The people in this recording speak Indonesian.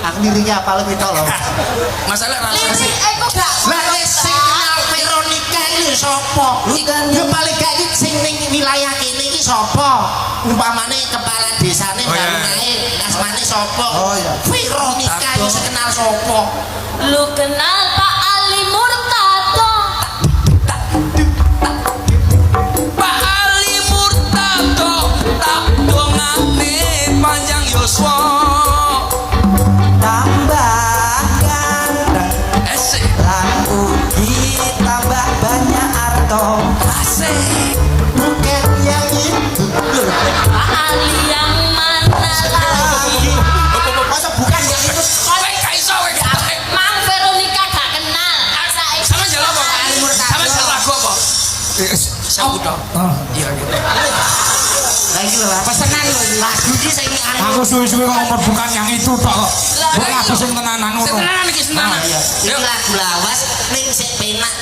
Aku liriknya apa lebih tolong. Masalah rasa sih. Kok gak Lah sing kenal Veronica iki sapa? Yo paling gak iki sing ning wilayah kene iki sapa? Umpamane kepala desane bangunae asmane sapa? Oh iya. Veronica iki sing kenal sapa? lu kenal Pak Ali Murtado? Pak Ali Murtado tak dongane panjang yuswa. Tambah ganteng Asik. lan ugi tambah banyak arto. Asik. Bukan yang itu. Pak Ali yang mana lagi? Masa bukan yang itu? Kowe gak iso kowe gak. Mang Veronica gak kenal. Sama jalan apa? Sama jalan lagu apa? Saya udah. Iya gitu. Lagi lho, pesenan lho. Lagu iki sing arep. Aku suwe-suwe kok bukan yang itu tok. Kok lagu sing tenanan ngono. Tenanan iki tenanan. Iki lagu lawas ning sik penak.